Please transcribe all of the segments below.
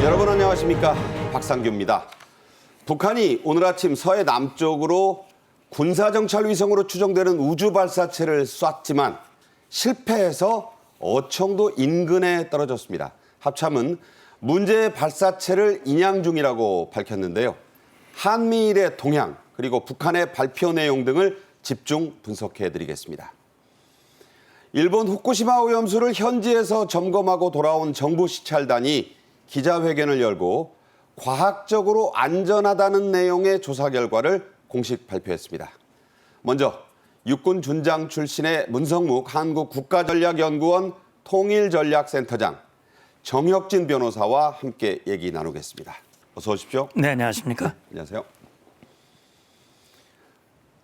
여러분 안녕하십니까? 박상규입니다. 북한이 오늘 아침 서해 남쪽으로 군사정찰 위성으로 추정되는 우주 발사체를 쐈지만 실패해서 어청도 인근에 떨어졌습니다. 합참은 문제의 발사체를 인양 중이라고 밝혔는데요. 한미일의 동향 그리고 북한의 발표 내용 등을 집중 분석해드리겠습니다. 일본 후쿠시마 오염수를 현지에서 점검하고 돌아온 정부 시찰단이 기자회견을 열고 과학적으로 안전하다는 내용의 조사 결과를 공식 발표했습니다. 먼저 육군 준장 출신의 문성묵 한국국가전략연구원 통일전략센터장 정혁진 변호사와 함께 얘기 나누겠습니다. 어서 오십시오. 네, 안녕하십니까? 안녕하세요.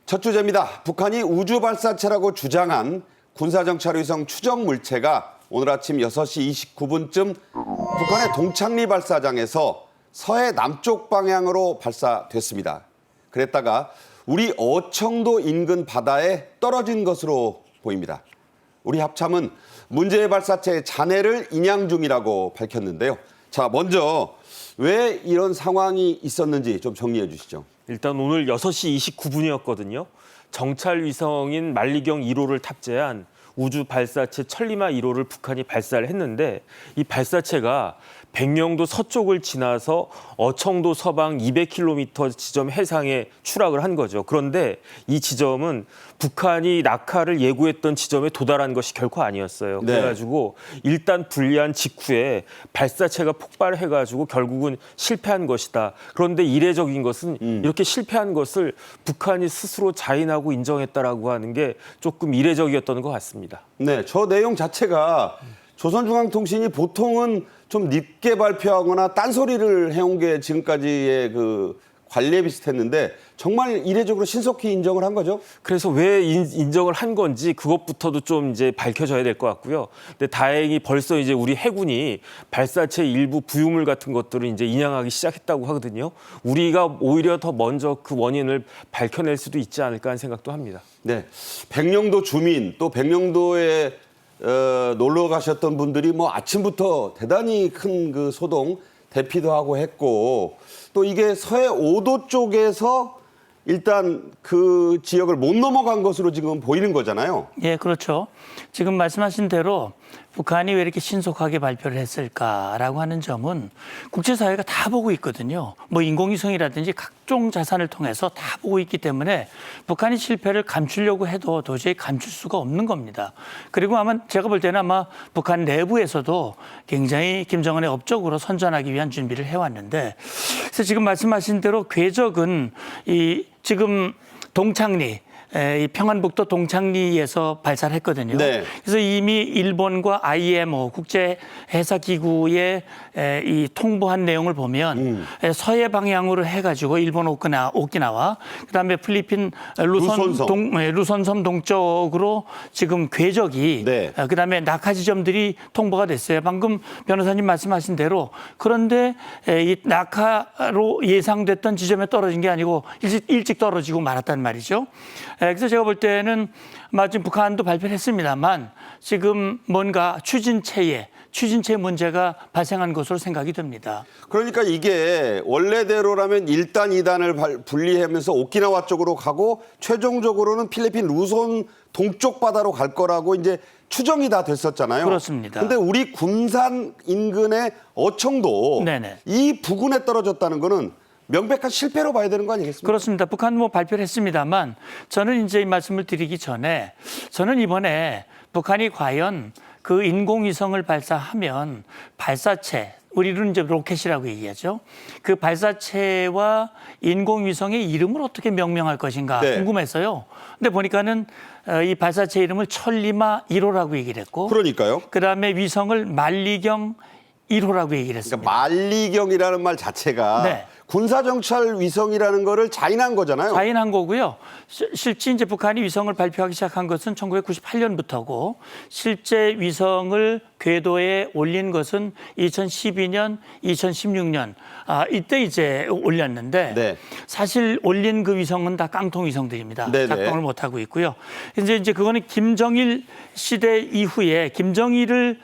첫 주제입니다. 북한이 우주 발사체라고 주장한 군사정찰위성 추정 물체가 오늘 아침 6시 29분쯤 북한의 동창리 발사장에서 서해 남쪽 방향으로 발사됐습니다. 그랬다가 우리 어청도 인근 바다에 떨어진 것으로 보입니다. 우리 합참은 문제의 발사체의 잔해를 인양 중이라고 밝혔는데요. 자, 먼저 왜 이런 상황이 있었는지 좀 정리해 주시죠. 일단 오늘 6시 29분이었거든요. 정찰 위성인 만리경 1호를 탑재한 우주 발사체 천리마 1호를 북한이 발사를 했는데 이 발사체가 백령도 서쪽을 지나서 어청도 서방 200km 지점 해상에 추락을 한 거죠. 그런데 이 지점은 북한이 낙하를 예고했던 지점에 도달한 것이 결코 아니었어요. 네. 그래가지고 일단 분리한 직후에 발사체가 폭발해가지고 결국은 실패한 것이다. 그런데 이례적인 것은 이렇게 실패한 것을 북한이 스스로 자인하고 인정했다라고 하는 게 조금 이례적이었던 것 같습니다. 네, 저 내용 자체가 조선중앙통신이 보통은 좀 늦게 발표하거나 딴소리를 해온 게 지금까지의 그 관례 비슷했는데 정말 이례적으로 신속히 인정을 한 거죠? 그래서 왜 인정을 한 건지 그것부터도 좀 이제 밝혀져야 될 것 같고요. 근데 다행히 벌써 이제 우리 해군이 발사체 일부 부유물 같은 것들을 이제 인양하기 시작했다고 하거든요. 우리가 오히려 더 먼저 그 원인을 밝혀낼 수도 있지 않을까 하는 생각도 합니다. 네, 백령도 주민 또 백령도에 놀러 가셨던 분들이 뭐 아침부터 대단히 큰 그 소동 대피도 하고 했고 또 이게 서해 5도 쪽에서 일단 그 지역을 못 넘어간 것으로 지금 보이는 거잖아요. 예, 그렇죠. 지금 말씀하신 대로 북한이 왜 이렇게 신속하게 발표를 했을까라고 하는 점은 국제사회가 다 보고 있거든요. 뭐 인공위성이라든지 각종 자산을 통해서 다 보고 있기 때문에 북한이 실패를 감추려고 해도 도저히 감출 수가 없는 겁니다. 그리고 아마 제가 볼 때는 아마 북한 내부에서도 굉장히 김정은의 업적으로 선전하기 위한 준비를 해왔는데 그래서 지금 말씀하신 대로 궤적은 이 지금 동창리 이 평안북도 동창리에서 발사를 했거든요. 네. 그래서 이미 일본과 IMO 국제해사기구에 이 통보한 내용을 보면 서해 방향으로 해가지고 일본 오키나와 그다음에 필리핀 루선섬 동쪽으로 지금 궤적이 네. 그다음에 낙하 지점들이 통보가 됐어요. 방금 변호사님 말씀하신 대로 그런데 이 낙하로 예상됐던 지점에 떨어진 게 아니고 일찍 떨어지고 말았단 말이죠. 그래서 제가 볼 때는 지금 북한도 발표를 했습니다만 지금 뭔가 추진체 문제가 발생한 것으로 생각이 듭니다. 그러니까 이게 원래대로라면 1단, 2단을 분리하면서 오키나와 쪽으로 가고 최종적으로는 필리핀 루손 동쪽 바다로 갈 거라고 이제 추정이 다 됐었잖아요. 그렇습니다. 근데 우리 군산 인근의 어청도 네네. 이 부근에 떨어졌다는 거는 명백한 실패로 봐야 되는 거 아니겠습니까? 그렇습니다. 북한 뭐 발표를 했습니다만 저는 이제 이 말씀을 드리기 전에 저는 이번에 북한이 과연 그 인공위성을 발사하면 발사체 우리는 이제 로켓이라고 얘기하죠. 그 발사체와 인공위성의 이름을 어떻게 명명할 것인가 네. 궁금해서요. 근데 보니까는 이 발사체 이름을 천리마 1호라고 얘기를 했고 그러니까요. 그다음에 위성을 만리경 1호라고 얘기를 했습니다. 그러니까 만리경이라는 말 자체가 네. 군사정찰 위성이라는 거를 자인한 거잖아요. 자인한 거고요. 실제 이제 북한이 위성을 발표하기 시작한 것은 1998년부터고 실제 위성을 궤도에 올린 것은 2012년, 2016년 이때 이제 올렸는데 네. 사실 올린 그 위성은 다 깡통 위성들입니다. 네네. 작동을 못 하고 있고요. 이제 그거는 김정일 시대 이후에 김정일을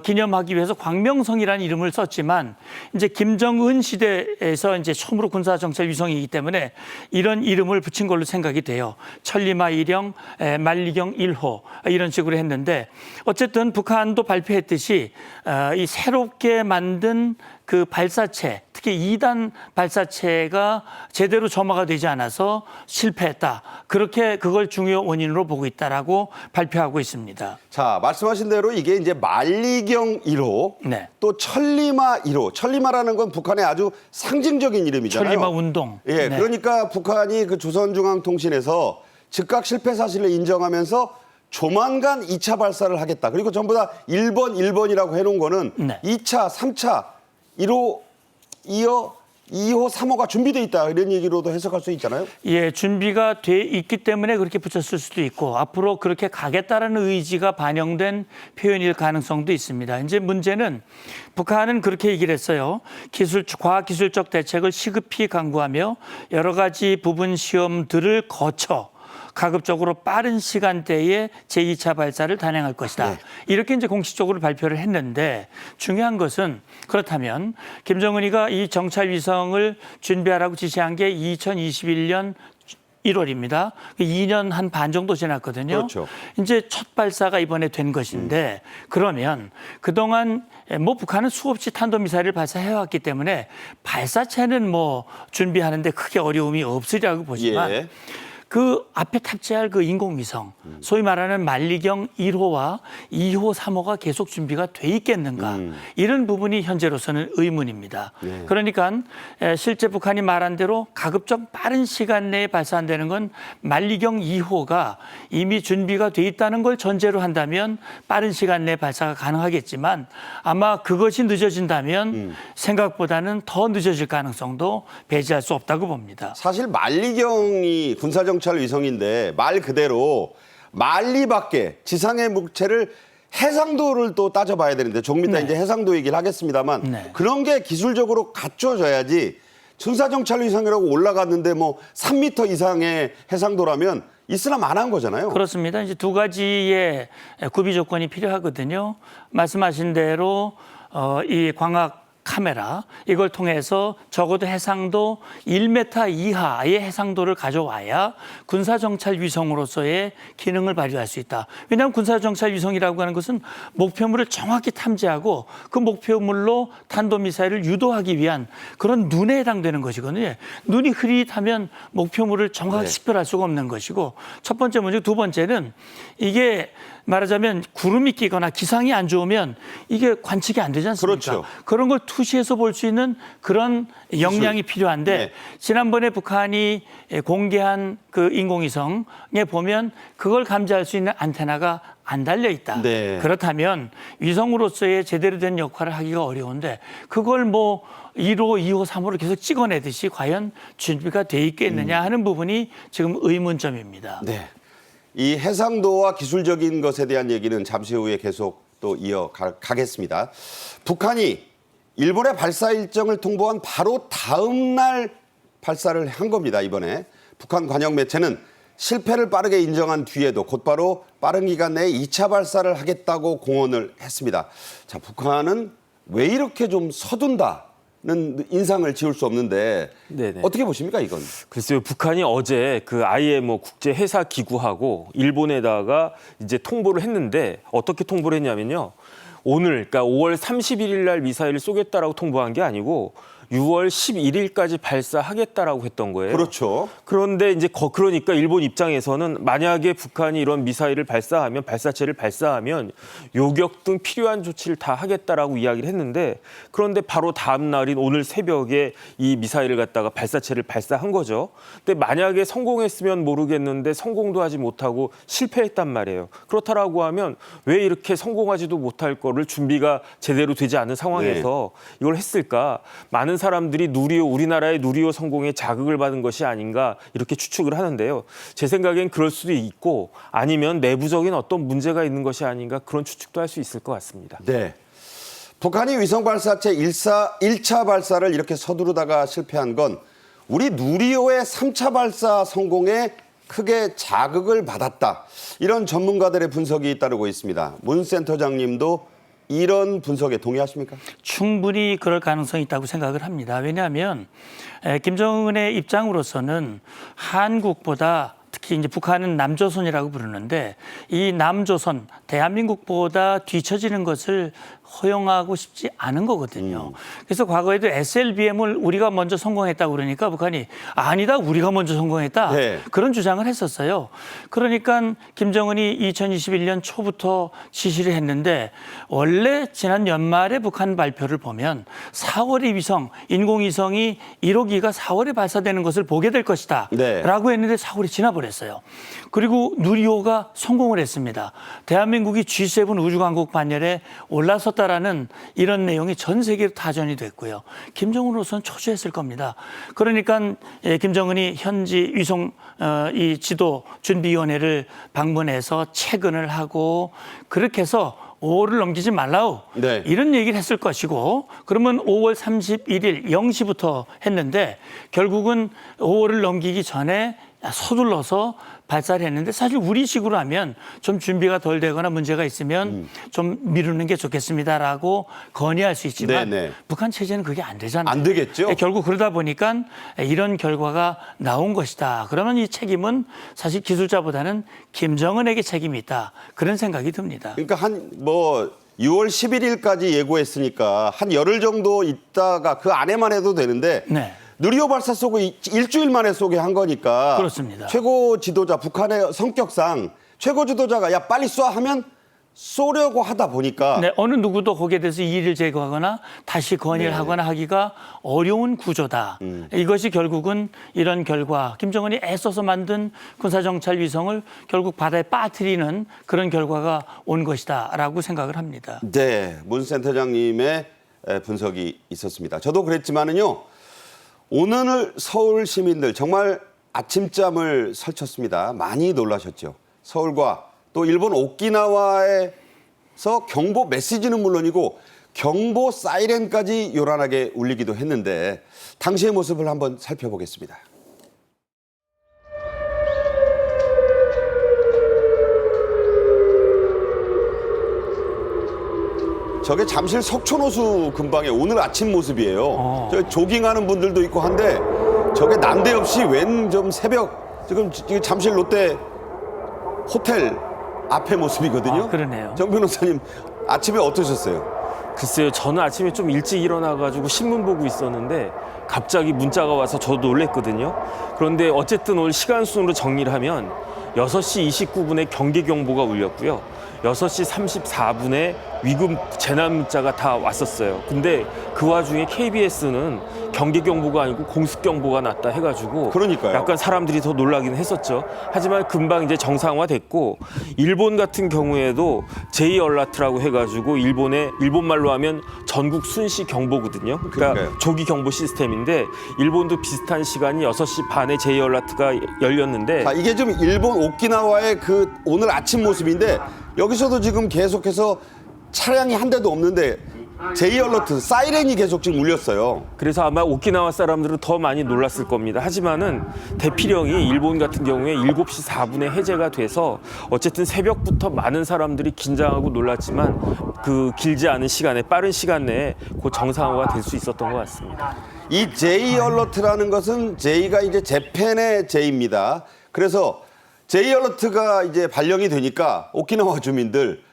기념하기 위해서 광명성이라는 이름을 썼지만 이제 김정은 시대에서 이제 처음으로 군사정찰 위성이기 때문에 이런 이름을 붙인 걸로 생각이 돼요. 천리마 1형, 만리경 1호 이런 식으로 했는데 어쨌든 북한도 발표했듯이 이 새롭게 만든 그 발사체, 특히 2단 발사체가 제대로 점화가 되지 않아서 실패했다. 그렇게 그걸 중요 원인으로 보고 있다라고 발표하고 있습니다. 자, 말씀하신 대로 이게 이제 만리경 1호, 네. 또 천리마 1호. 천리마라는 건 북한의 아주 상징적인 이름이잖아요. 천리마 운동. 예, 네. 그러니까 북한이 그 조선중앙통신에서 즉각 실패 사실을 인정하면서 조만간 2차 발사를 하겠다. 그리고 전부 다 1번이라고 해놓은 거는 네. 2차, 3차, 1호, 2호, 2호, 3호가 준비돼 있다. 이런 얘기로도 해석할 수 있잖아요. 예, 준비가 돼 있기 때문에 그렇게 붙였을 수도 있고 앞으로 그렇게 가겠다라는 의지가 반영된 표현일 가능성도 있습니다. 이제 문제는 북한은 그렇게 얘기를 했어요. 과학기술적 대책을 시급히 강구하며 여러 가지 부분 시험들을 거쳐 가급적으로 빠른 시간대에 제2차 발사를 단행할 것이다. 네. 이렇게 이제 공식적으로 발표를 했는데 중요한 것은 그렇다면 김정은이가 이 정찰 위성을 준비하라고 지시한 게 2021년 1월입니다. 2년 한 반 정도 지났거든요. 그렇죠. 이제 첫 발사가 이번에 된 것인데 그러면 그동안 뭐 북한은 수없이 탄도미사일을 발사해왔기 때문에 발사체는 뭐 준비하는데 크게 어려움이 없으리라고 보지만 예. 그 앞에 탑재할 그 인공위성, 소위 말하는 만리경 1호와 2호, 3호가 계속 준비가 돼 있겠는가. 이런 부분이 현재로서는 의문입니다. 네. 그러니까 실제 북한이 말한 대로 가급적 빠른 시간 내에 발사한다는 건 만리경 2호가 이미 준비가 돼 있다는 걸 전제로 한다면 빠른 시간 내에 발사가 가능하겠지만 아마 그것이 늦어진다면 생각보다는 더 늦어질 가능성도 배제할 수 없다고 봅니다. 사실 만리경이 군사정찰 위성인데 말 그대로 만리 밖에 지상의 물체를 해상도를 또 따져봐야 되는데 조금 이따 네. 이제 해상도 얘기를 하겠습니다만 네. 그런 게 기술적으로 갖춰져야지 군사정찰 위성이라고 올라갔는데 뭐 3m 이상의 해상도라면 있으나 마나한 거잖아요. 그렇습니다. 이제 두 가지의 구비 조건이 필요하거든요. 말씀하신 대로 이 광학 카메라 이걸 통해서 적어도 해상도 1m 이하의 해상도를 가져와야 군사정찰 위성으로서의 기능을 발휘할 수 있다. 왜냐하면 군사정찰 위성이라고 하는 것은 목표물을 정확히 탐지하고 그 목표물로 탄도미사일을 유도하기 위한 그런 눈에 해당되는 것이거든요. 눈이 흐릿하면 목표물을 정확히 네. 식별할 수가 없는 것이고 첫 번째 문제, 두 번째는 이게 말하자면 구름이 끼거나 기상이 안 좋으면 이게 관측이 안 되지 않습니까? 그렇죠. 그런 걸 투시해서 볼 수 있는 그런 역량이 필요한데 네. 지난번에 북한이 공개한 그 인공위성에 보면 그걸 감지할 수 있는 안테나가 안 달려 있다. 네. 그렇다면 위성으로서의 제대로 된 역할을 하기가 어려운데 그걸 뭐 1호, 2호, 3호를 계속 찍어내듯이 과연 준비가 돼 있겠느냐 하는 부분이 지금 의문점입니다. 네. 이 해상도와 기술적인 것에 대한 얘기는 잠시 후에 계속 또 이어가겠습니다. 북한이 일본의 발사 일정을 통보한 바로 다음 날 발사를 한 겁니다. 이번에 북한 관영 매체는 실패를 빠르게 인정한 뒤에도 곧바로 빠른 기간 내에 2차 발사를 하겠다고 공언을 했습니다. 자, 북한은 왜 이렇게 좀 서둔다는 인상을 지울 수 없는데 네네. 어떻게 보십니까 이건? 글쎄요, 북한이 어제 그 IMO 국제 회사 기구하고 일본에다가 이제 통보를 했는데 어떻게 통보를 했냐면요. 오늘, 그러니까 5월 31일 날 미사일을 쏘겠다라고 통보한 게 아니고 6월 11일까지 발사하겠다라고 했던 거예요. 그렇죠. 그런데 이제 그러니까 일본 입장에서는 만약에 북한이 이런 미사일을 발사하면 발사체를 발사하면 요격 등 필요한 조치를 다 하겠다라고 이야기를 했는데 그런데 바로 다음 날인 오늘 새벽에 이 미사일을 갖다가 발사체를 발사한 거죠. 근데 만약에 성공했으면 모르겠는데 성공도 하지 못하고 실패했단 말이에요. 그렇다라고 하면 왜 이렇게 성공하지도 못할 거를 준비가 제대로 되지 않은 상황에서 이걸 했을까? 많은 사람들이 우리나라의 누리호 성공에 자극을 받은 것이 아닌가 이렇게 추측을 하는데요. 제 생각엔 그럴 수도 있고 아니면 내부적인 어떤 문제가 있는 것이 아닌가 그런 추측도 할 수 있을 것 같습니다. 네. 북한이 위성 발사체 1차 발사를 이렇게 서두르다가 실패한 건 우리 누리호의 3차 발사 성공에 크게 자극을 받았다. 이런 전문가들의 분석이 따르고 있습니다. 문 센터장님도 이런 분석에 동의하십니까? 충분히 그럴 가능성이 있다고 생각을 합니다. 왜냐하면 김정은의 입장으로서는 한국보다 특히 이제 북한은 남조선이라고 부르는데 이 남조선 대한민국보다 뒤처지는 것을 허용하고 싶지 않은 거거든요. 그래서 과거에도 SLBM을 우리가 먼저 성공했다고 그러니까 북한이 아니다, 우리가 먼저 성공했다. 네. 그런 주장을 했었어요. 그러니까 김정은이 2021년 초부터 지시를 했는데 원래 지난 연말에 북한 발표를 보면 4월의 위성, 인공위성이 1호기가 4월에 발사되는 것을 보게 될 것이다. 네. 라고 했는데 4월이 지나버렸어요. 그리고 누리호가 성공을 했습니다. 대한민국이 G7 우주강국 반열에 올라섰다라는 이런 내용이 전 세계로 타전이 됐고요. 김정은으로서는 초조했을 겁니다. 그러니까 김정은이 현지 위성 이 지도 준비위원회를 방문해서 체근을 하고 그렇게 해서 5월을 넘기지 말라우 네. 이런 얘기를 했을 것이고 그러면 5월 31일 0시부터 했는데 결국은 5월을 넘기기 전에 서둘러서 발사를 했는데 사실 우리식으로 하면 좀 준비가 덜 되거나 문제가 있으면 좀 미루는 게 좋겠습니다라고 건의할 수 있지만 네네. 북한 체제는 그게 안 되잖아요. 안 되겠죠. 결국 그러다 보니까 이런 결과가 나온 것이다. 그러면 이 책임은 사실 기술자보다는 김정은에게 책임이 있다. 그런 생각이 듭니다. 그러니까 6월 11일까지 예고했으니까 한 열흘 정도 있다가 그 안에만 해도 되는데 네. 누리호 발사 쏘고 일주일 만에 쏘게 한 거니까 그렇습니다. 최고 지도자 북한의 성격상 최고 지도자가 야 빨리 쏴 하면 쏘려고 하다 보니까 네, 어느 누구도 거기에 대해서 이의를 제거하거나 다시 건의를 네. 하거나 하기가 어려운 구조다. 이것이 결국은 이런 결과 김정은이 애써서 만든 군사정찰 위성을 결국 바다에 빠뜨리는 그런 결과가 온 것이다라고 생각을 합니다. 네, 문 센터장님의 분석이 있었습니다. 저도 그랬지만은요. 오늘 서울 시민들 정말 아침잠을 설쳤습니다. 많이 놀라셨죠. 서울과 또 일본 오키나와에서 경보 메시지는 물론이고 경보 사이렌까지 요란하게 울리기도 했는데 당시의 모습을 한번 살펴보겠습니다. 저게 잠실 석촌호수 근방의 오늘 아침 모습이에요. 저 조깅하는 분들도 있고 한데 저게 난데없이 웬 좀 새벽 지금 잠실 롯데 호텔 앞의 모습이거든요. 아, 그러네요. 정 변호사님 아침에 어떠셨어요? 글쎄요, 저는 아침에 좀 일찍 일어나가지고 신문 보고 있었는데 갑자기 문자가 와서 저도 놀랬거든요. 그런데 어쨌든 오늘 시간 순으로 정리를 하면 6시 29분에 경계 경보가 울렸고요. 6시 34분에 위급 재난 문자가 다 왔었어요. 근데 그 와중에 KBS는 경계 경보가 아니고 공습 경보가 났다 해가지고 그러니까요. 약간 사람들이 더 놀라긴 했었죠. 하지만 금방 이제 정상화됐고 일본 같은 경우에도 J 얼라트라고 해가지고 일본 말로 하면 전국 순시 경보거든요. 그러니까 그러니까요. 조기 경보 시스템인데 일본도 비슷한 시간이 6시 반에 J 얼라트가 열렸는데 자, 이게 좀 일본 오키나와의 그 오늘 아침 모습인데 여기서도 지금 계속해서 차량이 한 대도 없는데 J 얼러트 사이렌이 계속 지금 울렸어요. 그래서 아마 오키나와 사람들은 더 많이 놀랐을 겁니다. 하지만은 대피령이 일본 같은 경우에 7시 4분에 해제가 돼서 어쨌든 새벽부터 많은 사람들이 긴장하고 놀랐지만 그 길지 않은 시간에 빠른 시간 내에 곧 정상화가 될 수 있었던 것 같습니다. 이 J 얼러트라는 것은 J가 이제 재팬의 J입니다. 그래서 J 얼러트가 이제 발령이 되니까 오키나와 주민들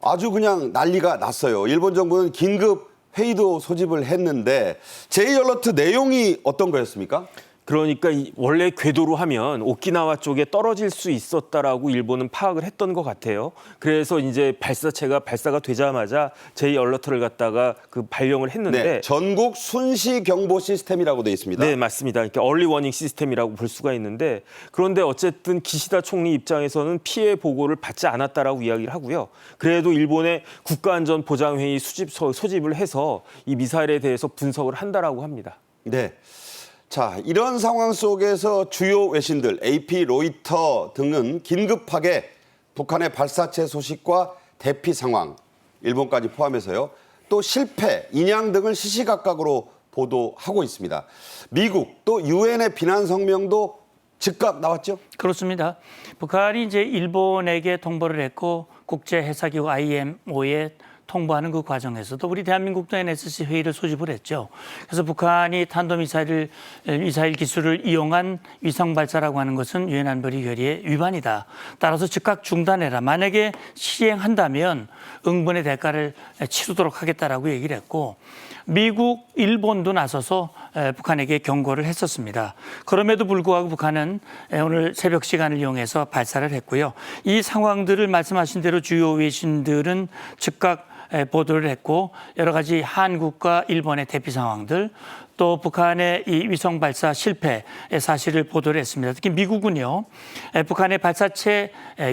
아주 그냥 난리가 났어요. 일본 정부는 긴급 회의도 소집을 했는데 J 얼러트 내용이 어떤 거였습니까? 그러니까 원래 궤도로 하면 오키나와 쪽에 떨어질 수 있었다라고 일본은 파악을 했던 것 같아요. 그래서 이제 발사체가 발사가 되자마자 J 얼러트를 갖다가 그 발령을 했는데 네, 전국 순시 경보 시스템이라고 되어 있습니다. 네, 맞습니다. 그러니까 얼리 워닝 시스템이라고 볼 수가 있는데 그런데 어쨌든 기시다 총리 입장에서는 피해 보고를 받지 않았다라고 이야기를 하고요. 그래도 일본의 국가안전보장회의 소집을 해서 이 미사일에 대해서 분석을 한다라고 합니다. 네. 자, 이런 상황 속에서 주요 외신들 AP, 로이터 등은 긴급하게 북한의 발사체 소식과 대피 상황, 일본까지 포함해서요. 또 실패, 인양 등을 시시각각으로 보도하고 있습니다. 미국 또 유엔의 비난 성명도 즉각 나왔죠? 그렇습니다. 북한이 이제 일본에게 통보를 했고 국제해사기구 IMO에 통보하는 그 과정에서도 우리 대한민국도 NSC 회의를 소집을 했죠. 그래서 북한이 탄도미사일 기술을 이용한 위성 발사라고 하는 것은 유엔 안보리 결의의 위반이다. 따라서 즉각 중단해라. 만약에 시행한다면 응분의 대가를 치르도록 하겠다라고 얘기를 했고 미국, 일본도 나서서 북한에게 경고를 했었습니다. 그럼에도 불구하고 북한은 오늘 새벽 시간을 이용해서 발사를 했고요. 이 상황들을 말씀하신 대로 주요 외신들은 즉각 보도를 했고 여러 가지 한국과 일본의 대피 상황들 또 북한의 이 위성 발사 실패 사실을 보도를 했습니다. 특히 미국은요, 북한의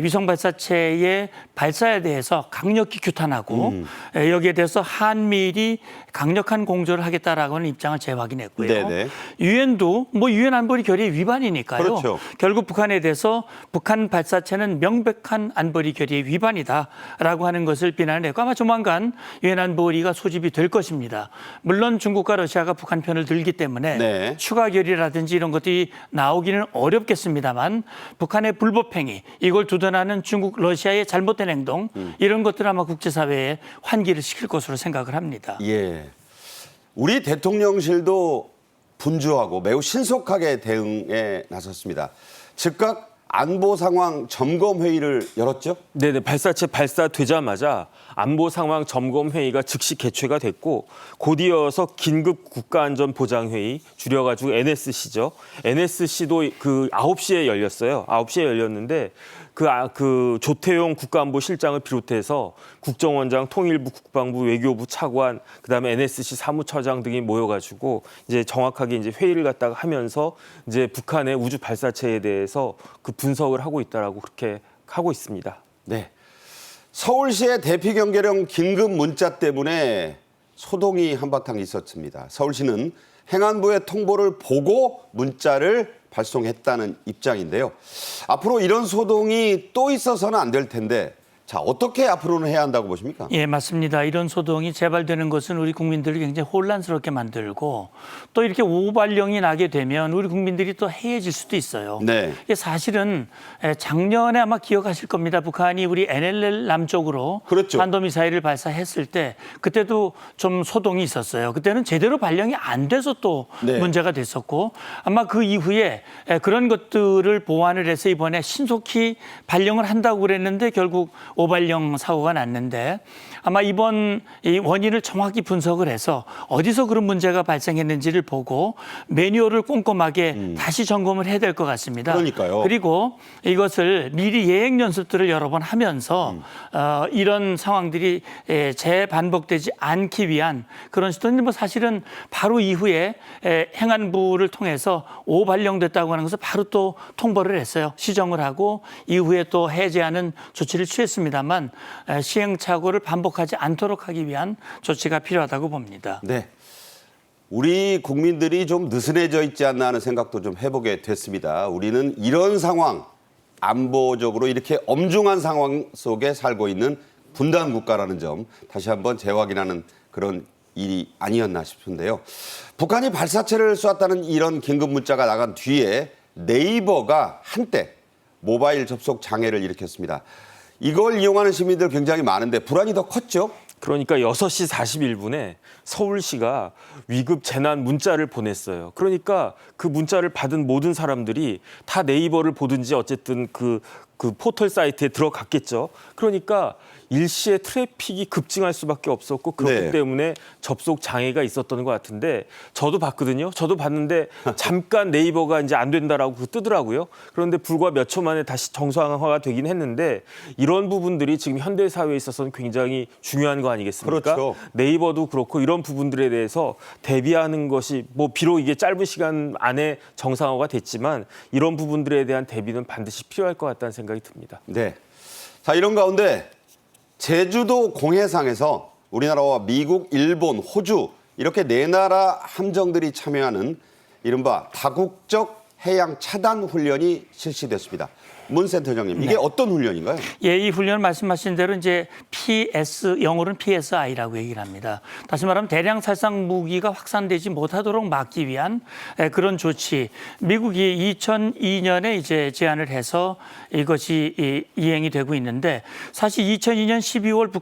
위성 발사체의 발사에 대해서 강력히 규탄하고 여기에 대해서 한미일이 강력한 공조를 하겠다라고 하는 입장을 재확인했고요. 네네. 유엔도 유엔 안보리 결의 위반이니까요. 그렇죠. 결국 북한에 대해서 북한 발사체는 명백한 안보리 결의 위반이다라고 하는 것을 비난을 했고 아마 조만간 유엔 안보리가 소집이 될 것입니다. 물론 중국과 러시아가 북한 편을 들기 때문에 네. 추가 결의라든지 이런 것들이 나오기는 어렵겠습니다만 북한의 불법행위 이걸 두둔하는 중국, 러시아의 잘못된 행동 이런 것들 아마 국제사회에 환기를 시킬 것으로 생각을 합니다. 예. 우리 대통령실도 분주하고 매우 신속하게 대응에 나섰습니다. 즉각 안보 상황 점검 회의를 열었죠? 네네, 발사체 발사되자마자 안보 상황 점검 회의가 즉시 개최가 됐고 곧이어서 긴급 국가안전보장회의 줄여가지고 NSC죠. NSC도 그 9시에 열렸어요. 9시에 열렸는데 그 조태용 국가안보실장을 비롯해서 국정원장, 통일부, 국방부, 외교부 차관, 그다음에 NSC 사무처장 등이 모여가지고 이제 정확하게 이제 회의를 갖다가 하면서 이제 북한의 우주 발사체에 대해서 그 분석을 하고 있다라고 그렇게 하고 있습니다. 네. 서울시의 대피 경계령 긴급 문자 때문에 소동이 한바탕 있었습니다. 서울시는 행안부의 통보를 보고 문자를 발송했다는 입장인데요. 앞으로 이런 소동이 또 있어서는 안 될 텐데 자, 어떻게 앞으로는 해야 한다고 보십니까? 예, 맞습니다. 이런 소동이 재발되는 것은 우리 국민들을 굉장히 혼란스럽게 만들고 또 이렇게 오발령이 나게 되면 우리 국민들이 또 해이해질 수도 있어요. 네. 이게 사실은 작년에 아마 기억하실 겁니다. 북한이 우리 NLL 남쪽으로 그렇죠. 탄도미사일을 발사했을 때 그때도 좀 소동이 있었어요. 그때는 제대로 발령이 안 돼서 또 네. 문제가 됐었고 아마 그 이후에 그런 것들을 보완을 해서 이번에 신속히 발령을 한다고 그랬는데 결국 오발령 사고가 났는데 아마 이번 이 원인을 정확히 분석을 해서 어디서 그런 문제가 발생했는지를 보고 매뉴얼을 꼼꼼하게 다시 점검을 해야 될 것 같습니다. 그러니까요. 그리고 이것을 미리 예행 연습들을 여러 번 하면서 이런 상황들이 재반복되지 않기 위한 그런 시도인데 뭐 사실은 바로 이후에 행안부를 통해서 오발령됐다고 하는 것을 바로 또 통보를 했어요. 시정을 하고 이후에 또 해제하는 조치를 취했습니다만 시행착오를 반복하지 않도록 하기 위한 조치가 필요하다고 봅니다. 네. 우리 국민들이 좀 느슨해져 있지 않나 하는 생각도 좀 해보게 됐습니다. 우리는 이런 상황, 안보적으로 이렇게 엄중한 상황 속에 살고 있는 분단 국가라는 점 다시 한번 재확인하는 그런 일이 아니었나 싶은데요. 북한이 발사체를 쏘았다는 이런 긴급 문자가 나간 뒤에 네이버가 한때 모바일 접속 장애를 일으켰습니다. 이걸 이용하는 시민들 굉장히 많은데 불안이 더 컸죠? 그러니까 6시 41분에 서울시가 위급 재난 문자를 보냈어요. 그러니까 그 문자를 받은 모든 사람들이 다 네이버를 보든지 어쨌든 그 그 포털 사이트에 들어갔겠죠. 그러니까 일시에 트래픽이 급증할 수밖에 없었고 그렇기 네. 때문에 접속 장애가 있었던 것 같은데 저도 봤거든요. 저도 봤는데 잠깐 네이버가 이제 안 된다라고 뜨더라고요. 그런데 불과 몇 초 만에 다시 정상화가 되긴 했는데 이런 부분들이 지금 현대 사회에 있어서는 굉장히 중요한 거 아니겠습니까? 그렇죠. 네이버도 그렇고 이런 부분들에 대해서 대비하는 것이 뭐 비록 이게 짧은 시간 안에 정상화가 됐지만 이런 부분들에 대한 대비는 반드시 필요할 것 같다는 생각이 듭니다. 네. 자, 이런 가운데 제주도 공해상에서 우리나라와 미국, 일본, 호주 이렇게 네 나라 함정들이 참여하는 이른바 다국적 해양 차단 훈련이 실시됐습니다. 문 센터장님, 이게 어떤 훈련인가요? 예, 이 훈련 말씀하신 대로 이제 PS, 영어로는 PSI라고 얘기를 합니다. 다시 말하면 대량 살상 무기가 확산되지 못하도록 막기 위한 그런 조치. 미국이 2002년에 이제 제안을 해서 이것이 이행이 되고 있는데 사실 2002년 12월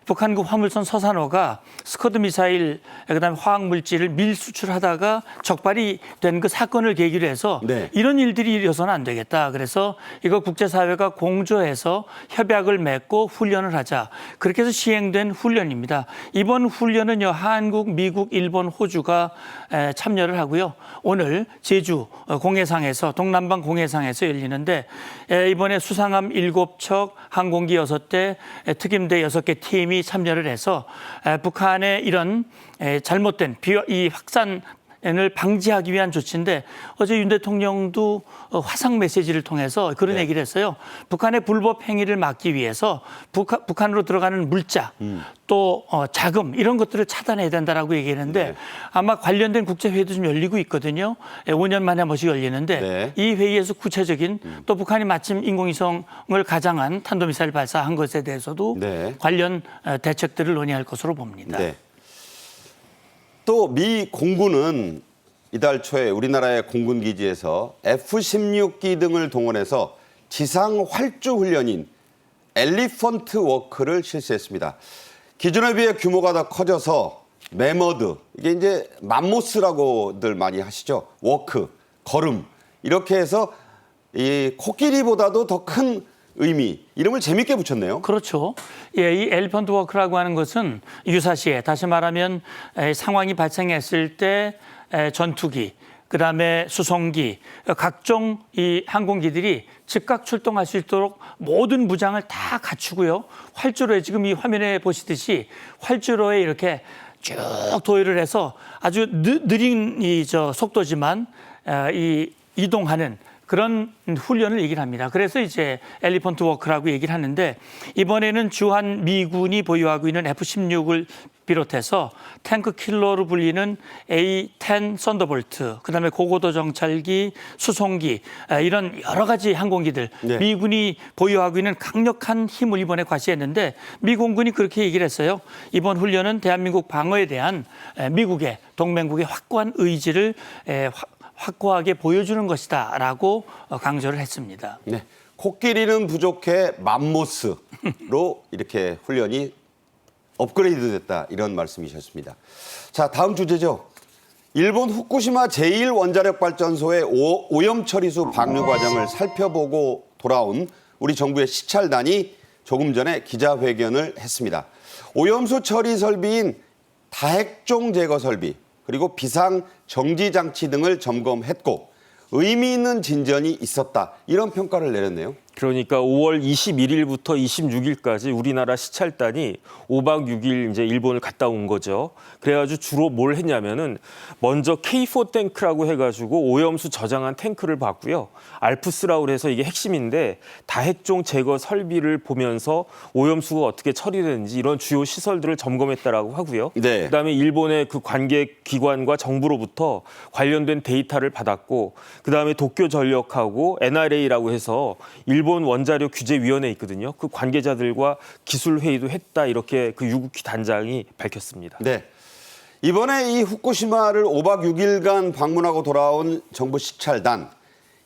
북한급 화물선 서산호가 스커드 미사일, 그다음에 화학 물질을 밀수출하다가 적발이 된 그 사건을 계기로 해서 네. 이런 일들이 일어서는 안 되겠다. 그래서 이거 국제사회가 공조해서 협약을 맺고 훈련을 하자. 그렇게 해서 시행된 훈련입니다. 이번 훈련은요, 한국, 미국, 일본, 호주가 참여를 하고요. 오늘 제주 공해상에서, 동남방 공해상에서 열리는데 이번에 수상함 7척, 항공기 6대, 특임대 6개 팀이 참여를 해서 북한의 이런 잘못된 이 확산 을 방지하기 위한 조치인데 어제 윤 대통령도 화상 메시지를 통해서 그런 얘기를 했어요. 북한의 불법 행위를 막기 위해서 북한으로 들어가는 물자 또 자금 이런 것들을 차단해야 된다라고 얘기했는데 아마 관련된 국제회의도 좀 열리고 있거든요. 5년 만에 한 번씩 열리는데 이 회의에서 구체적인 또 북한이 마침 인공위성을 가장한 탄도미사일 발사한 것에 대해서도 관련 대책들을 논의할 것으로 봅니다. 네. 또 미 공군은 이달 초에 우리나라의 공군 기지에서 F-16기 등을 동원해서 지상 활주 훈련인 엘리펀트 워크를 실시했습니다. 기존에 비해 규모가 더 커져서 매머드, 이게 이제 맘모스라고들 많이 하시죠. 워크, 걸음 이렇게 해서 이 코끼리보다도 더 큰 의미, 이름을 재밌게 붙였네요. 그렇죠. 예, 이 엘리펀트 워크라고 하는 것은 유사시에 다시 말하면 상황이 발생했을 때 전투기, 그다음에 수송기, 각종 이 항공기들이 즉각 출동할 수 있도록 모든 무장을 다 갖추고요. 활주로에 지금 이 화면에 보시듯이 활주로에 이렇게 쭉 도열을 해서 아주 느린 속도지만 이동하는 그런 훈련을 얘기를 합니다. 그래서 이제 엘리펀트 워크라고 얘기를 하는데 이번에는 주한 미군이 보유하고 있는 F-16을 비롯해서 탱크 킬러로 불리는 A-10 썬더볼트, 그다음에 고고도 정찰기, 수송기 이런 여러 가지 항공기들 미군이 보유하고 있는 강력한 힘을 이번에 과시했는데 미 공군이 그렇게 얘기를 했어요. 이번 훈련은 대한민국 방어에 대한 미국의 동맹국의 확고한 의지를 확고하게 보여주는 것이다라고 강조를 했습니다. 네, 코끼리는 부족해 맘모스로 이렇게 훈련이 업그레이드됐다 이런 말씀이셨습니다. 자, 다음 주제죠. 일본 후쿠시마 제1원자력발전소의 오염 처리수 방류 과정을 살펴보고 돌아온 우리 정부의 시찰단이 조금 전에 기자회견을 했습니다. 오염수 처리 설비인 다핵종 제거 설비 그리고 비상 정지 장치 등을 점검했고 의미 있는 진전이 있었다. 이런 평가를 내렸네요. 그러니까 5월 21일부터 26일까지 우리나라 시찰단이 5박 6일 이제 일본을 갔다 온 거죠. 그래가지고 주로 뭘 했냐면은 먼저 K4 탱크라고 해가지고 오염수 저장한 탱크를 봤고요. 알프스라고 해서 이게 핵심인데 다핵종 제거 설비를 보면서 오염수가 어떻게 처리되는지 이런 주요 시설들을 점검했다라고 하고요. 그다음에 일본의 그 관계 기관과 정부로부터 관련된 데이터를 받았고 그다음에 도쿄전력하고 NRA라고 해서 일본 원자력 규제위원회 있거든요. 그 관계자들과 기술 회의도 했다 이렇게 그 유국희 단장이 밝혔습니다. 네. 이번에 이 후쿠시마를 5박 6일간 방문하고 돌아온 정부 시찰단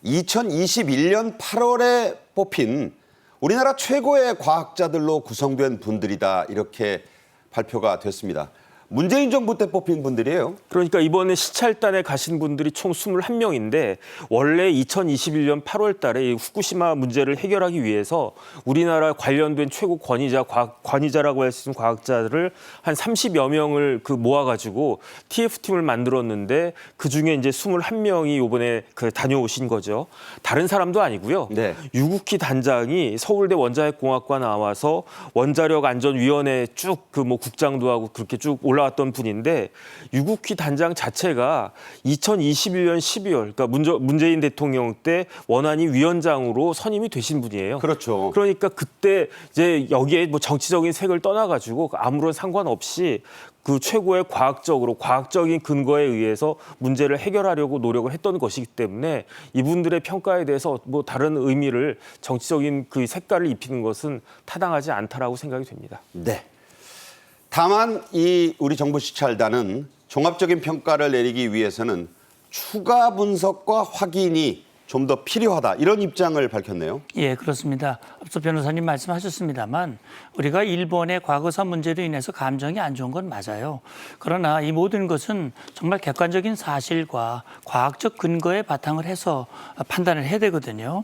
2021년 8월에 뽑힌 우리나라 최고의 과학자들로 구성된 분들이다 이렇게 발표가 됐습니다. 문재인 정부 때 뽑힌 분들이에요. 그러니까 이번에 시찰단에 가신 분들이 총 21명인데 원래 2021년 8월 달에 이 후쿠시마 문제를 해결하기 위해서 우리나라 관련된 최고 권위자라고 할 수 있는 과학자들을 한 30여 명을 모아가지고 TF팀을 만들었는데 그중에 이제 21명이 이번에 다녀오신 거죠. 다른 사람도 아니고요. 네. 유국희 단장이 서울대 원자핵공학과 나와서 원자력안전위원회 쭉 국장도 하고 그렇게 쭉 올라왔던 분인데 유국희 단장 자체가 2021년 12월 그러니까 문재인 대통령 때 원안위 위원장으로 선임이 되신 분이에요. 그렇죠. 그러니까 그때 이제 여기에 정치적인 색을 떠나가지고 아무런 상관없이 그 최고의 과학적인 근거에 의해서 문제를 해결하려고 노력을 했던 것이기 때문에 이분들의 평가에 대해서 다른 의미를 정치적인 그 색깔을 입히는 것은 타당하지 않다라고 생각이 됩니다. 네. 다만 이 우리 정부 시찰단은 종합적인 평가를 내리기 위해서는 추가 분석과 확인이 좀 더 필요하다 이런 입장을 밝혔네요. 예, 그렇습니다. 앞서 변호사님 말씀하셨습니다만 우리가 일본의 과거사 문제로 인해서 감정이 안 좋은 건 맞아요. 그러나 이 모든 것은 정말 객관적인 사실과 과학적 근거에 바탕을 해서 판단을 해야 되거든요.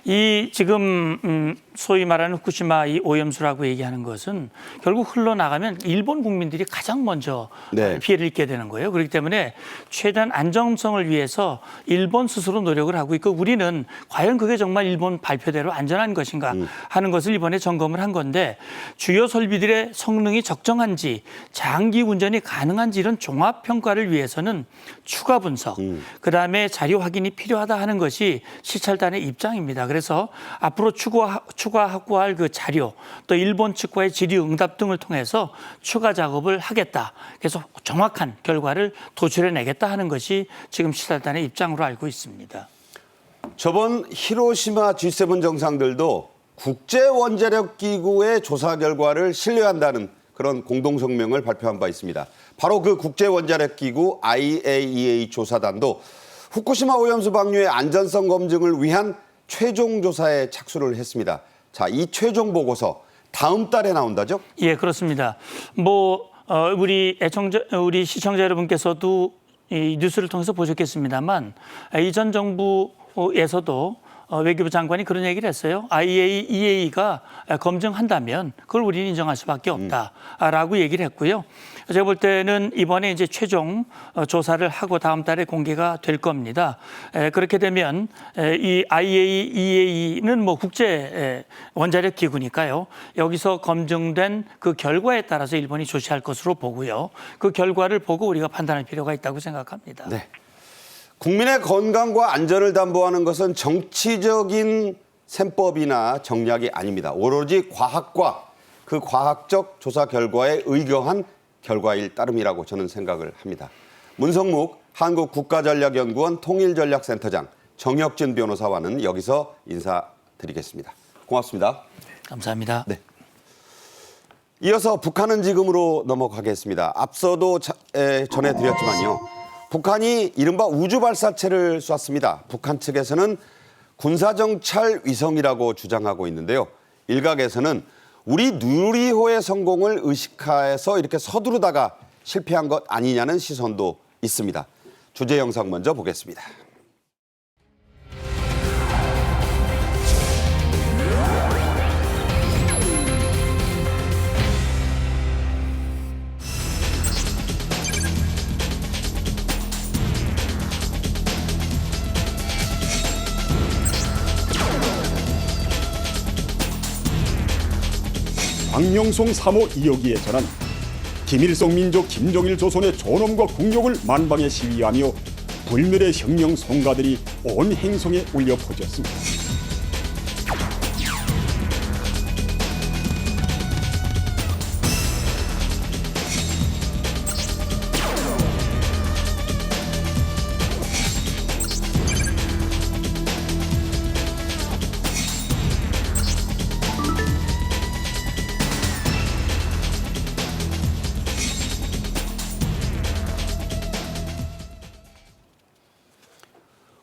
이 지금 소위 말하는 후쿠시마 이 오염수라고 얘기하는 것은 결국 흘러나가면 일본 국민들이 가장 먼저 네. 피해를 입게 되는 거예요. 그렇기 때문에 최대한 안정성을 위해서 일본 스스로 노력을 하고 있고 우리는 과연 그게 정말 일본 발표대로 안전한 것인가 하는 것을 이번에 점검을 한 건데 주요 설비들의 성능이 적정한지 장기 운전이 가능한지 이런 종합 평가를 위해서는 추가 분석, 그다음에 자료 확인이 필요하다 하는 것이 시찰단의 입장입니다. 그래서 앞으로 추가 확보할 그 자료 또 일본 측과의 질의 응답 등을 통해서 추가 작업을 하겠다. 그래서 정확한 결과를 도출해내겠다 하는 것이 지금 시찰단의 입장으로 알고 있습니다. 저번 히로시마 G7 정상들도 국제원자력기구의 조사 결과를 신뢰한다는 그런 공동성명을 발표한 바 있습니다. 바로 그 국제원자력기구 IAEA 조사단도 후쿠시마 오염수 방류의 안전성 검증을 위한 최종 조사에 착수를 했습니다. 자, 이 최종 보고서 다음 달에 나온다죠? 예, 그렇습니다. 우리 시청자 여러분께서도 이 뉴스를 통해서 보셨겠습니다만 이전 정부에서도 외교부 장관이 그런 얘기를 했어요. IAEA가 검증한다면 그걸 우리는 인정할 수밖에 없다라고 얘기를 했고요. 제가 볼 때는 이번에 이제 최종 조사를 하고 다음 달에 공개가 될 겁니다. 그렇게 되면 이 IAEA는 국제 원자력 기구니까요. 여기서 검증된 그 결과에 따라서 일본이 조치할 것으로 보고요. 그 결과를 보고 우리가 판단할 필요가 있다고 생각합니다. 네. 국민의 건강과 안전을 담보하는 것은 정치적인 셈법이나 정략이 아닙니다. 오로지 과학과 그 과학적 조사 결과에 의거한 결과일 따름이라고 저는 생각을 합니다. 문성묵 한국국가전략연구원 통일전략센터장 정혁진 변호사와는 여기서 인사드리겠습니다. 고맙습니다. 감사합니다. 네. 이어서 북한은 지금으로 넘어가겠습니다. 앞서도 전해드렸지만요. 북한이 이른바 우주발사체를 쐈습니다. 북한 측에서는 군사정찰 위성이라고 주장하고 있는데요. 일각에서는 우리 누리호의 성공을 의식해서 이렇게 서두르다가 실패한 것 아니냐는 시선도 있습니다. 주제 영상 먼저 보겠습니다. 광명송 3호 2호기에서는 김일성 민족 김정일 조선의 존엄과 국력을 만방에 시위하며 불멸의 혁명 송가들이 온 행성에 울려 퍼졌습니다.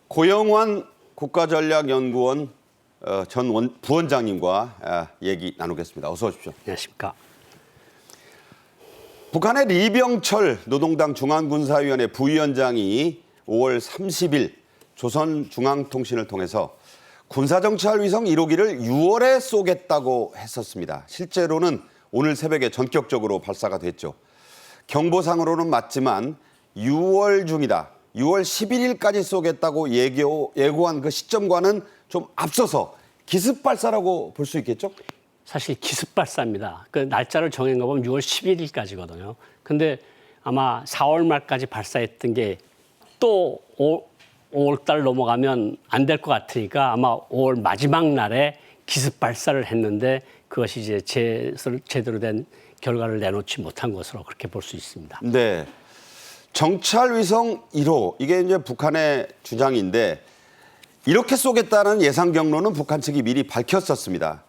고영환 국가전략연구원 전 부원장님과 얘기 나누겠습니다. 어서 오십시오. 안녕하십니까. 북한의 리병철 노동당 중앙군사위원회 부위원장이 5월 30일 조선중앙통신을 통해서 군사정찰 위성 1호기를 6월에 쏘겠다고 했었습니다. 실제로는 오늘 새벽에 전격적으로 발사가 됐죠. 경보상으로는 맞지만 6월 중이다. 6월 11일까지 쏘겠다고 예고한 그 시점과는 좀 앞서서 기습 발사라고 볼 수 있겠죠? 사실 기습 발사입니다. 그 날짜를 정한 거 보면 6월 11일까지거든요. 근데 아마 4월 말까지 발사했던 게 또 5월 달 넘어가면 안 될 것 같으니까 아마 5월 마지막 날에 기습 발사를 했는데 그것이 이제 제대로 된 결과를 내놓지 못한 것으로 그렇게 볼 수 있습니다. 네. 정찰 위성 1호 이게 이제 북한의 주장인데 이렇게 쏘겠다는 예상 경로는 북한 측이 미리 밝혔었습니다.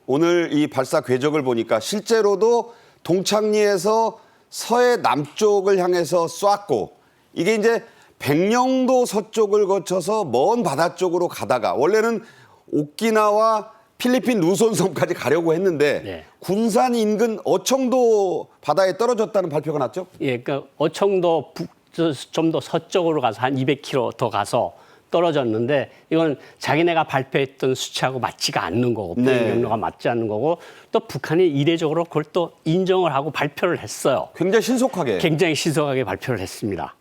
오늘 이 발사 궤적을 보니까 실제로도 동창리에서 서해 남쪽을 향해서 쐈고 이게 이제 백령도 서쪽을 거쳐서 먼 바다 쪽으로 가다가 원래는 오키나와 필리핀 루손섬까지 가려고 했는데 네. 군산 인근 어청도 바다에 떨어졌다는 발표가 났죠? 예, 그러니까 어청도 좀 더 서쪽으로 가서 한 200km 더 가서 떨어졌는데 이건 자기네가 발표했던 수치하고 맞지가 않는 거고 네. 경로가 맞지 않는 거고 또 북한이 이례적으로 그걸 또 인정을 하고 발표를 했어요. 굉장히 신속하게. 굉장히 신속하게 발표를 했습니다.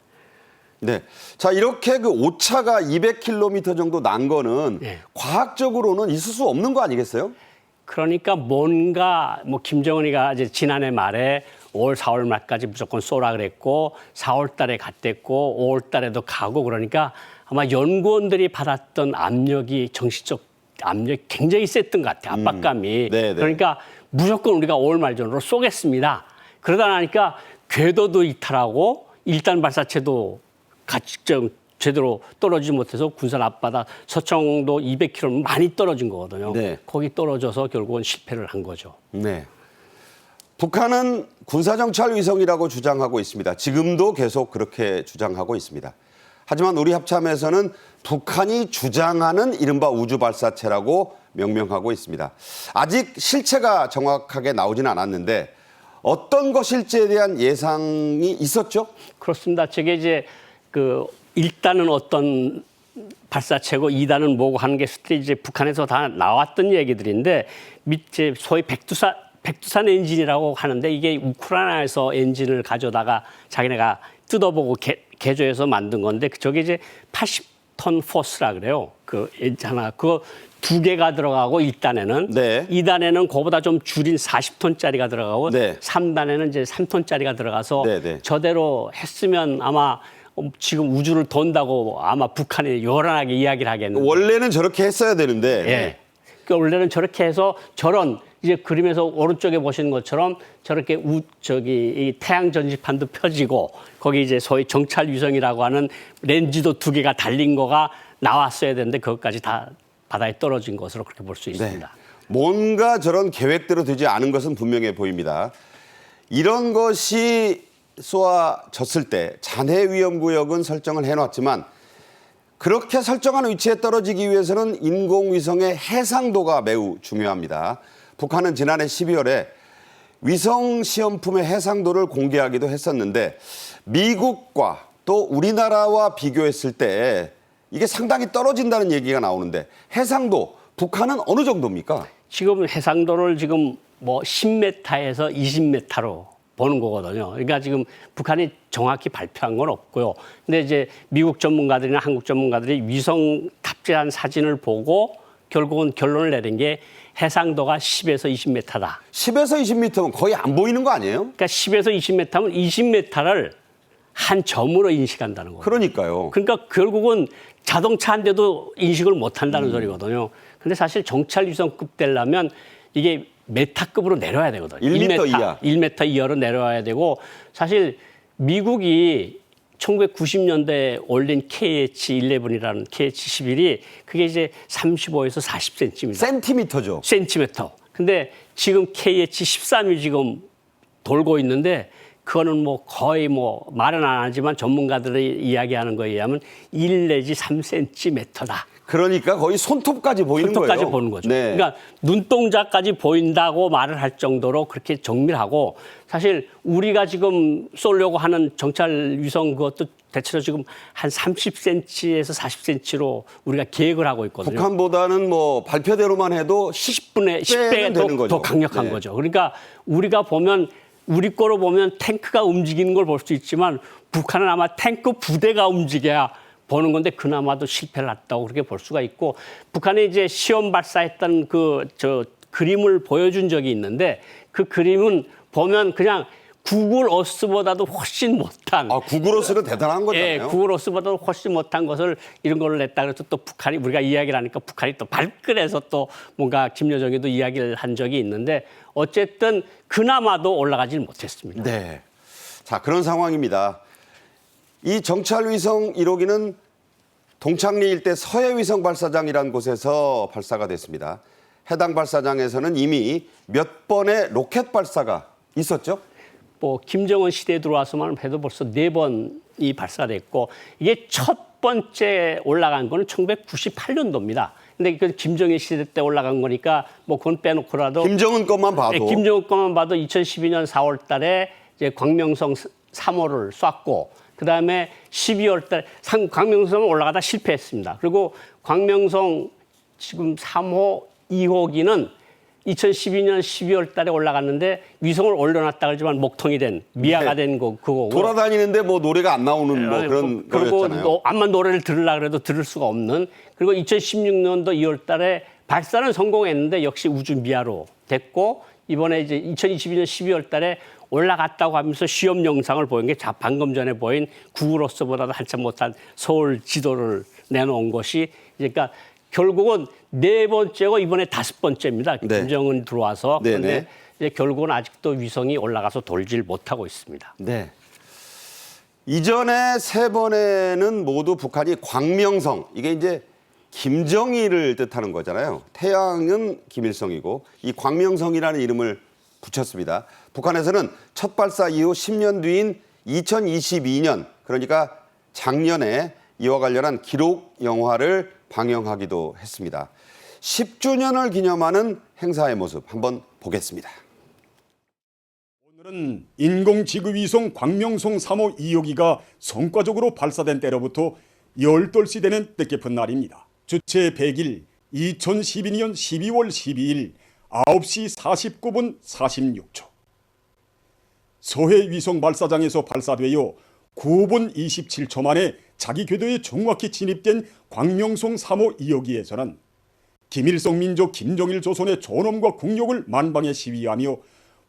네. 자, 이렇게 그 오차가 200km 정도 난 거는 네. 과학적으로는 있을 수 없는 거 아니겠어요? 그러니까 뭔가 뭐 김정은이가 이제 지난해 말에 5월, 4월 말까지 무조건 쏘라 그랬고 4월 달에 갔댔고 5월 달에도 가고 그러니까 아마 연구원들이 받았던 압력이 정신적 압력이 굉장히 셌던 것 같아요. 압박감이. 네네. 그러니까 무조건 우리가 5월 말 전으로 쏘겠습니다. 그러다 나니까 궤도도 이탈하고 1단 발사체도 같이 좀 제대로 떨어지지 못해서 군산 앞바다 서청도 200km 많이 떨어진 거거든요. 네. 거기 떨어져서 결국은 실패를 한 거죠. 네. 북한은 군사정찰 위성이라고 주장하고 있습니다. 지금도 계속 그렇게 주장하고 있습니다. 하지만 우리 합참에서는 북한이 주장하는 이른바 우주발사체라고 명명하고 있습니다. 아직 실체가 정확하게 나오지는 않았는데 어떤 것일지에 대한 예상이 있었죠? 그렇습니다. 저게 이제 그 1단은 어떤 발사체고 2단은 뭐고 하는 게 이제 북한에서 다 나왔던 얘기들인데 밑에 소위 백두산 엔진이라고 하는데 이게 우크라이나에서 엔진을 가져다가 자기네가 뜯어보고 개조해서 만든 건데 저게 이제 80톤 포스라 그래요. 그 엔진 하나 그거 2개가 들어가고 1단에는 네. 2단에는 그거보다 좀 줄인 40톤짜리가 들어가고 네. 3단에는 이제 3톤짜리가 들어가서 네, 네. 저대로 했으면 아마 지금 우주를 돈다고 아마 북한이 요란하게 이야기를 하겠는데. 원래는 저렇게 했어야 되는데 예. 그러니까 원래는 저렇게 해서 저런 이제 그림에서 오른쪽에 보시는 것처럼 저렇게 이 태양 전지판도 펴지고 거기 이제 소위 정찰 위성이라고 하는 렌즈도 2개가 달린 거가 나왔어야 되는데 그것까지 다 바다에 떨어진 것으로 그렇게 볼 수 있습니다. 뭔가 저런 계획대로 되지 않은 것은 분명해 보입니다. 이런 것이 쏘아졌을 때 잔해 위험 구역은 설정을 해놨지만 그렇게 설정한 위치에 떨어지기 위해서는 인공위성의 해상도가 매우 중요합니다. 북한은 지난해 12월에 위성 시험품의 해상도를 공개하기도 했었는데 미국과 또 우리나라와 비교했을 때 이게 상당히 떨어진다는 얘기가 나오는데 해상도 북한은 어느 정도입니까? 지금 해상도를 지금 뭐 10m에서 20m로 보는 거거든요. 그러니까 지금 북한이 정확히 발표한 건 없고요. 근데 이제 미국 전문가들이나 한국 전문가들이 위성 탑재한 사진을 보고 결국은 결론을 내린 게 해상도가 10에서 20m다. 10에서 20m면 거의 안 보이는 거 아니에요? 그러니까 10에서 20m면 20m를 한 점으로 인식한다는 거예요. 그러니까요. 그러니까 결국은 자동차 한 대도 인식을 못 한다는 소리거든요. 근데 사실 정찰 위성급 되려면 이게 메타급으로 내려야 되거든요. 1m 이하. 1m 이하로 내려와야 되고 사실 미국이 1990년대에 올린 KH-11이라는 KH-11이 그게 이제 35에서 40cm입니다. 센티미터죠. 센티미터. 근데 지금 KH-13이 지금 돌고 있는데 그거는 뭐 거의 뭐 말은 안 하지만 전문가들이 이야기하는 거에 의하면 1 내지 3cm다. 그러니까 거의 손톱까지 보이는 손톱까지 거예요. 보는 거죠. 네. 그러니까 눈동자까지 보인다고 말을 할 정도로 그렇게 정밀하고 사실 우리가 지금 쏘려고 하는 정찰 위성 그것도 대체로 지금 한 30cm에서 40cm로 우리가 계획을 하고 있거든요. 북한보다는 뭐 발표대로만 해도 10분의 10배는 되는 10배 거죠. 더 강력한 네. 거죠. 그러니까 우리가 보면 우리 거로 보면 탱크가 움직이는 걸 볼 수 있지만 북한은 아마 탱크 부대가 움직여야 보는 건데 그나마도 실패를 했다고 그렇게 볼 수가 있고 북한이 이제 시험 발사했던 그림을 보여준 적이 있는데 그 그림은 보면 그냥 구글 어스보다도 훨씬 못한 구글어스는 대단한 예, 거잖아요. 구글 어스보다도 훨씬 못한 것을 이런 걸로 냈다 그래서 또 북한이 우리가 이야기를 하니까 북한이 또 발끈해서 또 뭔가 김여정이도 이야기를 한 적이 있는데 어쨌든 그나마도 올라가질 못했습니다. 네. 자, 그런 상황입니다. 이 정찰위성 1호기는 동창리 일대 서해위성 발사장이라는 곳에서 발사가 됐습니다. 해당 발사장에서는 이미 몇 번의 로켓 발사가 있었죠? 뭐 김정은 시대에 들어와서만 해도 벌써 4번이 발사됐고 이게 첫 번째 올라간 거는 1998년도입니다. 근데 그 김정일 시대 때 올라간 거니까 뭐 그건 빼놓고라도 김정은 것만 봐도. 네, 김정은 것만 봐도 2012년 4월 달에 이제 광명성 3호를 쐈고 그다음에 12월 달에 광명성은 올라가다 실패했습니다. 그리고 광명성 지금 3호 2호기는 2012년 12월 달에 올라갔는데 위성을 올려놨다 그러지만 목통이 된 미아가 된 그거고 돌아다니는데 뭐 노래가 안 나오는 뭐 그런 그리고 거였잖아요. 암만 노래를 들으려고 해도 들을 수가 없는 그리고 2016년도 2월 달에 발사는 성공했는데 역시 우주 미아로 됐고 이번에 이제 2022년 12월 달에 올라갔다고 하면서 시험 영상을 보인 게 방금 전에 보인 구글어스보다도 한참 못한 서울 지도를 내놓은 것이 그러니까 결국은 4번째고 이번에 5번째입니다. 네. 김정은 들어와서. 네네. 그런데 이제 결국은 아직도 위성이 올라가서 돌질 못하고 있습니다. 네. 이전에 3번에는 모두 북한이 광명성, 이게 이제 김정일을 뜻하는 거잖아요. 태양은 김일성이고 이 광명성이라는 이름을 붙였습니다. 북한에서는 첫 발사 이후 10년 뒤인 2022년, 그러니까 작년에 이와 관련한 기록 영화를 방영하기도 했습니다. 10주년을 기념하는 행사의 모습 한번 보겠습니다. 오늘은 인공지구위성 광명성 3호 2호기가 성과적으로 발사된 때로부터 10돌이 되는 뜻깊은 날입니다. 주체 100일 2012년 12월 12일 9시 49분 46초. 서해 위성 발사장에서 발사되어 9분 27초 만에 자기 궤도에 정확히 진입된 광명성 3호 2호기에서는 김일성 민족 김정일 조선의 존엄과 국력을 만방에 시위하며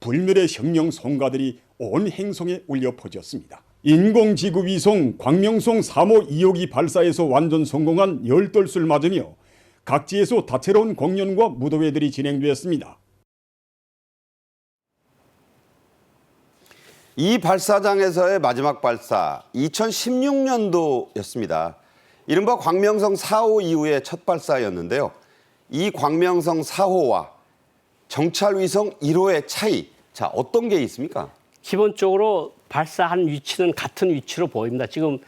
불멸의 혁명 성가들이 온 행성에 울려 퍼졌습니다. 인공지구 위성 광명성 3호 2호기 발사에서 완전 성공한 10돌수를 맞으며 각지에서 다채로운 공연과 무도회들이 진행되었습니다. 이 발사장에서의 마지막 발사 2016년도였습니다. 이른바 광명성 4호 이후의 첫 발사였는데요. 이 광명성 4호와 정찰위성 1호의 차이, 자 어떤 게 있습니까? 기본적으로 발사한 위치는 같은 위치로 보입니다. 지금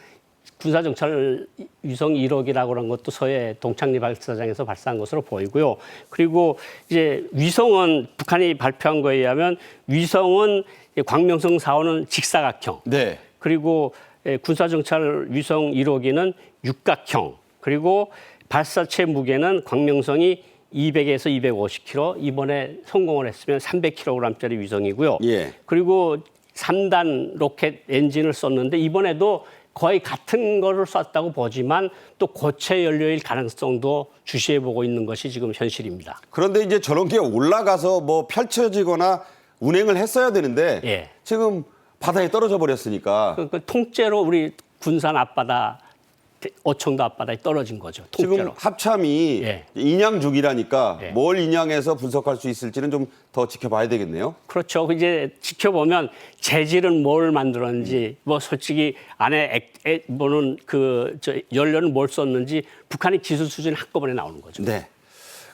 군사정찰 위성 1호기라고 하는 것도 서해 동창리 발사장에서 발사한 것으로 보이고요. 그리고 이제 위성은 북한이 발표한 거에 의하면 위성은 광명성 4호는 직사각형. 네. 그리고 군사정찰 위성 1호기는 육각형. 그리고 발사체 무게는 광명성이 200에서 250kg, 이번에 성공을 했으면 300kg짜리 위성이고요. 예. 그리고 3단 로켓 엔진을 썼는데 이번에도 거의 같은 거를 쐈다고 보지만 또 고체 연료일 가능성도 주시해 보고 있는 것이 지금 현실입니다. 그런데 이제 저런 게 올라가서 뭐 펼쳐지거나 운행을 했어야 되는데 예. 지금 바다에 떨어져 버렸으니까 그 통째로 우리 군산 앞바다, 어청도 앞바다에 떨어진 거죠. 통째로. 지금 합참이 예. 인양 중이라니까 예. 뭘 인양해서 분석할 수 있을지는 좀 더 지켜봐야 되겠네요. 그렇죠. 이제 지켜보면 재질은 뭘 만들었는지, 뭐 솔직히 안에 뭐는 연료는 뭘 썼는지 북한의 기술 수준이 한꺼번에 나오는 거죠. 네.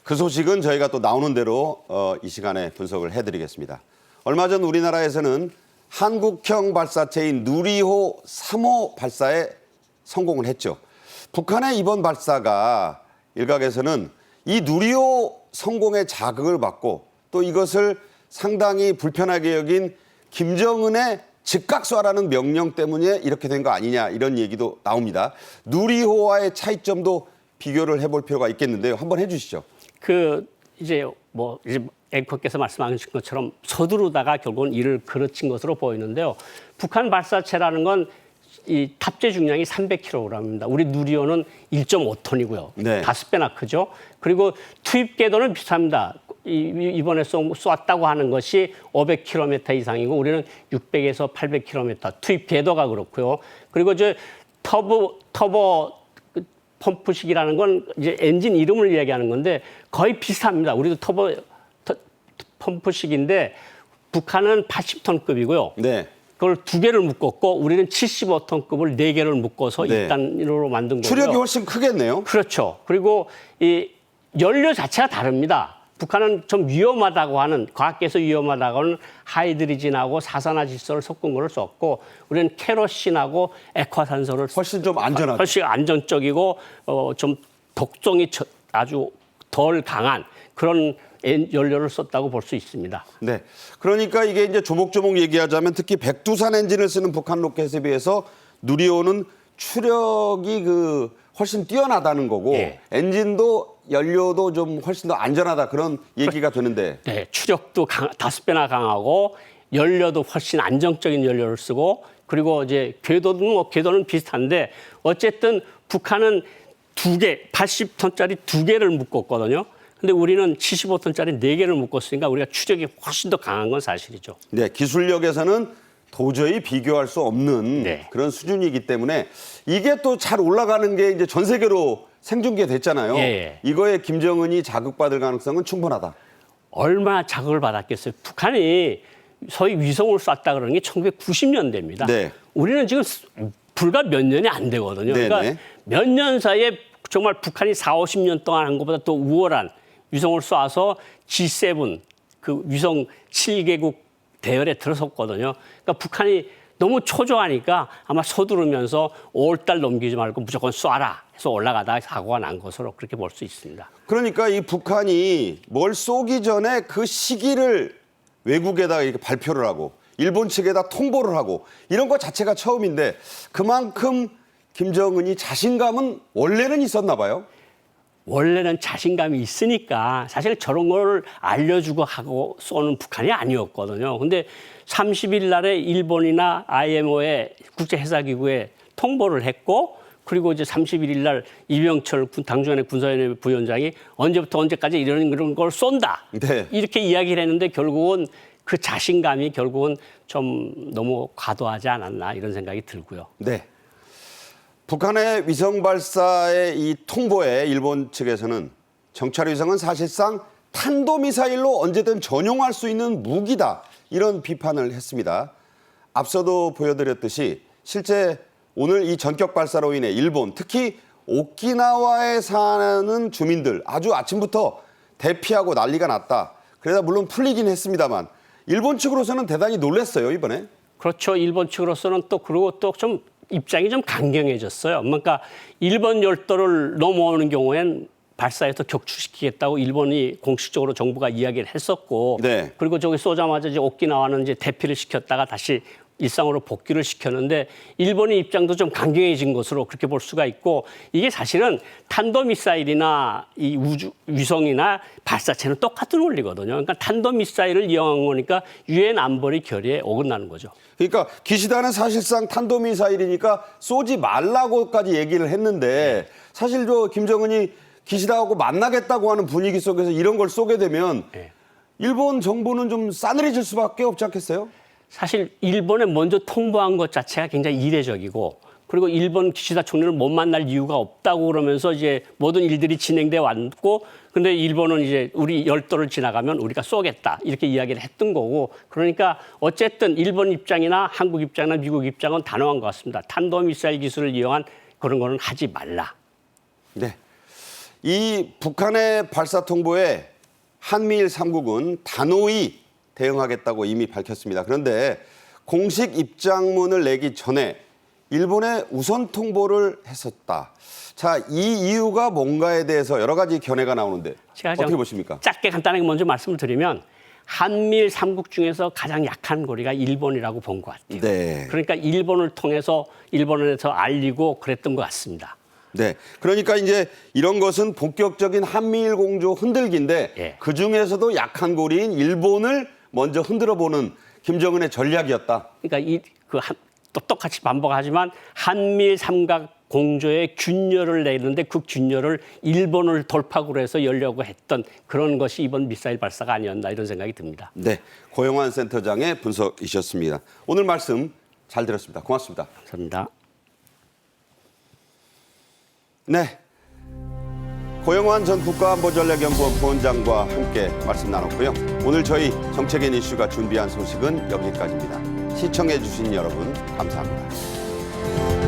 그 소식은 저희가 또 나오는 대로 이 시간에 분석을 해드리겠습니다. 얼마 전 우리나라에서는 한국형 발사체인 누리호 3호 발사에 성공을 했죠. 북한의 이번 발사가 일각에서는 이 누리호 성공의 자극을 받고 또 이것을 상당히 불편하게 여긴 김정은의 즉각 쏴라는 명령 때문에 이렇게 된 거 아니냐 이런 얘기도 나옵니다. 누리호와의 차이점도 비교를 해볼 필요가 있겠는데요. 한번 해주시죠. 이제 앵커께서 말씀하신 것처럼 서두르다가 결국은 이를 그르친 것으로 보이는데요. 북한 발사체라는 건 이 탑재 중량이 300kg입니다. 우리 누리호는 1.5톤이고요. 네. 5배나 크죠. 그리고 투입 궤도는 비슷합니다. 이번에 쏘았다고 하는 것이 500km 이상이고 우리는 600에서 800km. 투입 궤도가 그렇고요. 그리고 터보 펌프식이라는 건 이제 엔진 이름을 이야기하는 건데 거의 비슷합니다. 우리도 펌프식인데 북한은 80톤급이고요. 네. 그걸 2개를 묶었고 우리는 75톤급을 4개를 묶어서 네. 1단으로 만든 거고요. 추력이 훨씬 크겠네요. 그렇죠. 그리고 이 연료 자체가 다릅니다. 북한은 좀 위험하다고 하는 과학계에서 위험하다고 하는 하이드리진하고 사산화질소를 섞은 거를 썼고 우리는 케로신하고 액화산소를 훨씬 좀 안전하죠. 훨씬 안전적이고 좀 독성이 아주 덜 강한 그런 연료를 썼다고 볼 수 있습니다. 네. 그러니까 이게 이제 조목조목 얘기하자면 특히 백두산 엔진을 쓰는 북한 로켓에 비해서 누리호는 추력이 훨씬 뛰어나다는 거고 예. 엔진도 연료도 좀 훨씬 더 안전하다 그런 얘기가 되는데 네, 추력도 5배나 강하고 연료도 훨씬 안정적인 연료를 쓰고 그리고 이제 궤도는 비슷한데 어쨌든 북한은 80톤짜리 2개를 묶었거든요. 근데 우리는 75톤짜리 4개를 묶었으니까 우리가 추력이 훨씬 더 강한 건 사실이죠. 네, 기술력에서는 도저히 비교할 수 없는 네. 그런 수준이기 때문에 이게 또 잘 올라가는 게 이제 전 세계로 생중계 됐잖아요. 예. 이거에 김정은이 자극받을 가능성은 충분하다. 얼마나 자극을 받았겠어요. 북한이 소위 위성을 쐈다 그러는 게 1990년대입니다. 네. 우리는 지금 불과 몇 년이 안 되거든요. 네네. 그러니까 몇 년 사이에 정말 북한이 40-50년 동안 한 것보다 더 우월한 위성을 쏴서 G7 그 위성 7개국 대열에 들어섰거든요. 그러니까 북한이 너무 초조하니까 아마 서두르면서 5월달 넘기지 말고 무조건 쏴라 해서 올라가다가 사고가 난 것으로 그렇게 볼 수 있습니다. 그러니까 이 북한이 뭘 쏘기 전에 그 시기를 외국에다가 이렇게 발표를 하고 일본 측에다 통보를 하고 이런 것 자체가 처음인데 그만큼 김정은이 자신감은 원래는 있었나 봐요. 원래는 자신감이 있으니까 사실 저런 걸 알려주고 하고 쏘는 북한이 아니었거든요. 근데 30일 날에 일본이나 IMO의 국제해사기구에 통보를 했고 그리고 이제 31일 날 이병철 당주연의 군사위원회 부위원장이 언제부터 언제까지 이런 걸 쏜다. 네. 이렇게 이야기를 했는데 결국은 그 자신감이 결국은 좀 너무 과도하지 않았나 이런 생각이 들고요. 네. 북한의 위성 발사의 이 통보에 일본 측에서는 정찰 위성은 사실상 탄도미사일로 언제든 전용할 수 있는 무기다. 이런 비판을 했습니다. 앞서도 보여드렸듯이 실제 오늘 이 전격 발사로 인해 일본, 특히 오키나와에 사는 주민들 아주 아침부터 대피하고 난리가 났다. 그러다 물론 풀리긴 했습니다만 일본 측으로서는 대단히 놀랐어요, 이번에. 그렇죠. 일본 측으로서는 또 그리고 또 좀 입장이 좀 강경해졌어요. 그러니까 일본 열도를 넘어오는 경우엔 발사해서 격추시키겠다고 일본이 공식적으로 정부가 이야기를 했었고, 네. 그리고 저기 쏘자마자 이제 오키나와는 이제 대피를 시켰다가 다시 일상으로 복귀를 시켰는데 일본의 입장도 좀 강경해진 것으로 그렇게 볼 수가 있고 이게 사실은 탄도미사일이나 이 위성이나 발사체는 똑같은 원리거든요. 그러니까 탄도미사일을 이용한 거니까 유엔 안보리 결의에 어긋나는 거죠. 그러니까 기시다는 사실상 탄도미사일이니까 쏘지 말라고까지 얘기를 했는데 사실 김정은이 기시다하고 만나겠다고 하는 분위기 속에서 이런 걸 쏘게 되면 일본 정부는 좀 싸늘해질 수밖에 없지 않겠어요? 사실 일본에 먼저 통보한 것 자체가 굉장히 이례적이고 그리고 일본 기시다 총리를 못 만날 이유가 없다고 그러면서 이제 모든 일들이 진행돼 왔고 근데 일본은 이제 우리 열도를 지나가면 우리가 쏘겠다 이렇게 이야기를 했던 거고 그러니까 어쨌든 일본 입장이나 한국 입장이나 미국 입장은 단호한 것 같습니다. 탄도미사일 기술을 이용한 그런 거는 하지 말라. 네. 이 북한의 발사 통보에 한미일 3국은 단호히 대응하겠다고 이미 밝혔습니다. 그런데 공식 입장문을 내기 전에 일본에 우선 통보를 했었다. 자, 이 이유가 뭔가에 대해서 여러 가지 견해가 나오는데 제가 어떻게 보십니까? 짧게 간단하게 먼저 말씀을 드리면 한미일 삼국 중에서 가장 약한 고리가 일본이라고 본 것 같아요. 네. 그러니까 일본을 통해서 일본에서 알리고 그랬던 것 같습니다. 네. 그러니까 이제 이런 것은 본격적인 한미일 공조 흔들기인데 예. 그 중에서도 약한 고리인 일본을 먼저 흔들어 보는 김정은의 전략이었다. 그러니까 또 똑같이 반복하지만 한미일 삼각 공조의 균열을 내는데 그 균열을 일본을 돌파구로 해서 열려고 했던 그런 것이 이번 미사일 발사가 아니었나 이런 생각이 듭니다. 네. 고영환 센터장의 분석이셨습니다. 오늘 말씀 잘 들었습니다. 고맙습니다. 감사합니다. 네. 고영환 전 국가안보전략연구원 부원장과 함께 말씀 나눴고요. 오늘 저희 정책인 이슈가 준비한 소식은 여기까지입니다. 시청해 주신 여러분 감사합니다.